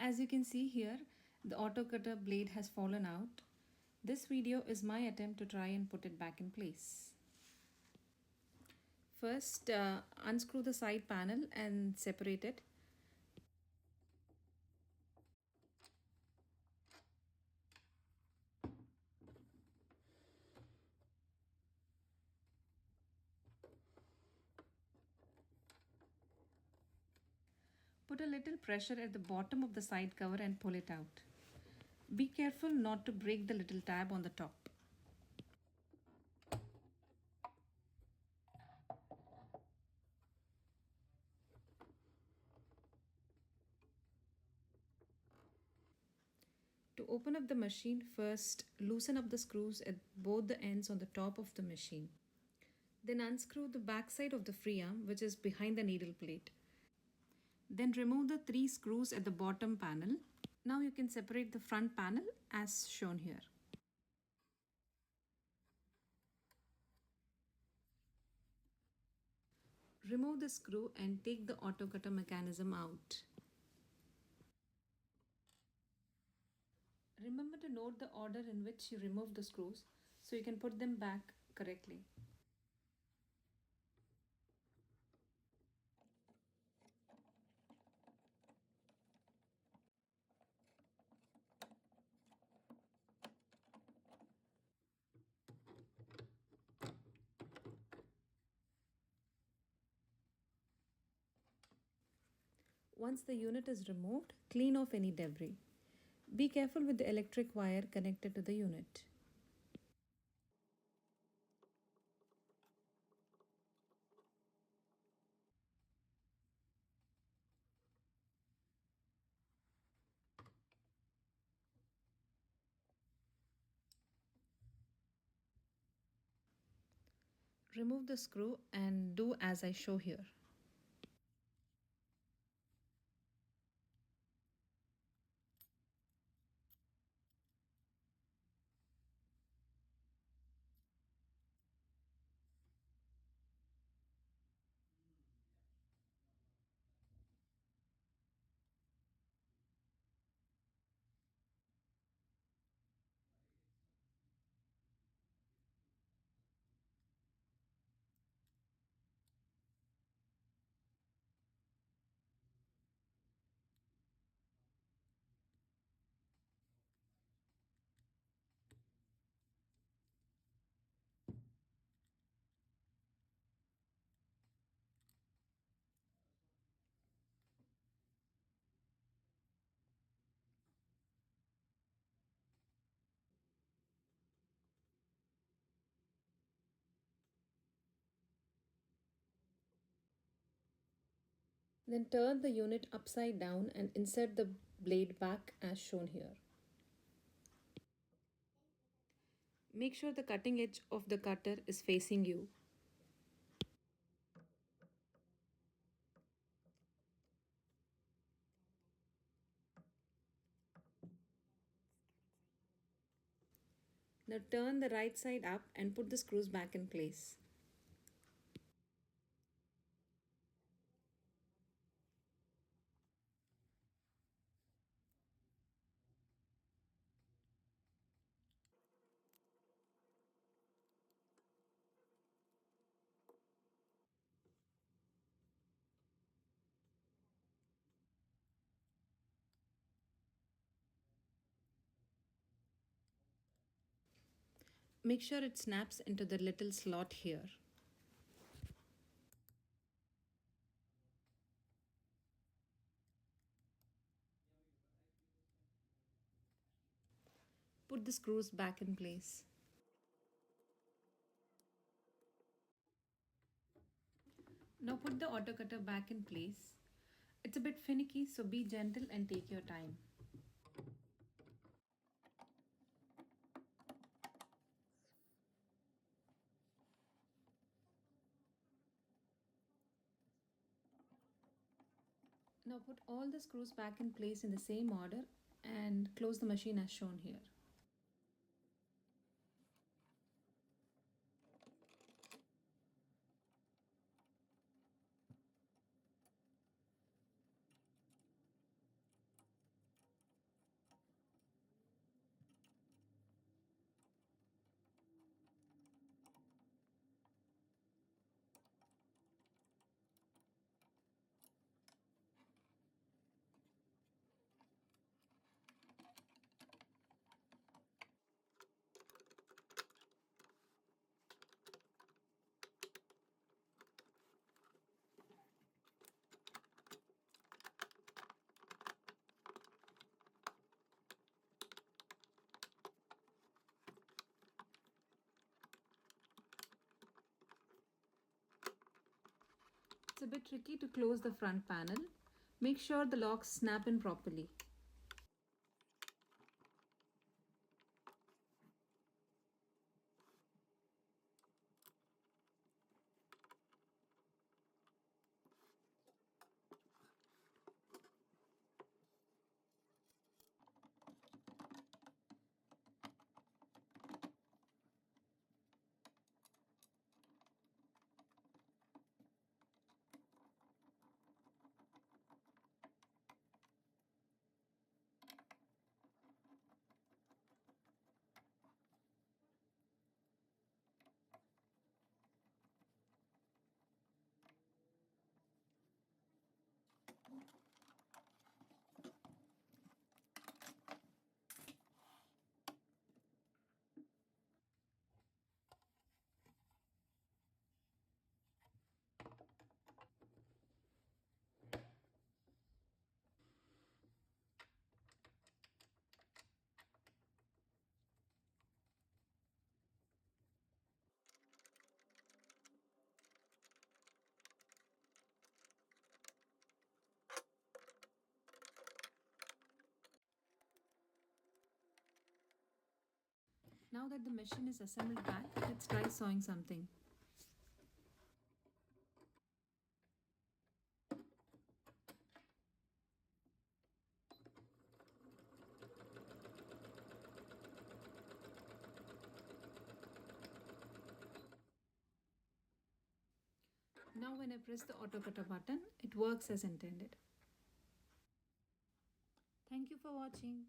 As you can see here, the auto cutter blade has fallen out. This video is my attempt to try and put it back in place. First, unscrew the side panel and separate it. Put a little pressure at the bottom of the side cover and pull it out. Be careful not to break the little tab on the top. To open up the machine, first loosen up the screws at both the ends on the top of the machine. Then unscrew the back side of the free arm, which is behind the needle plate. Then remove the 3 screws at the bottom panel. Now you can separate the front panel as shown here. Remove the screw and take the auto cutter mechanism out. Remember to note the order in which you remove the screws so you can put them back correctly. Once the unit is removed, clean off any debris. Be careful with the electric wire connected to the unit. Remove the screw and do as I show here. Then turn the unit upside down and insert the blade back as shown here. Make sure the cutting edge of the cutter is facing you. Now turn the right side up and put the screws back in place. Make sure it snaps into the little slot here. Put the screws back in place. Now put the auto cutter back in place. It's a bit finicky, so be gentle and take your time. Now put all the screws back in place in the same order and close the machine as shown here. It's a bit tricky to close the front panel. Make sure the locks snap in properly. Now that the machine is assembled back, let's try sewing something. Now when I press the auto cutter button, it works as intended. Thank you for watching.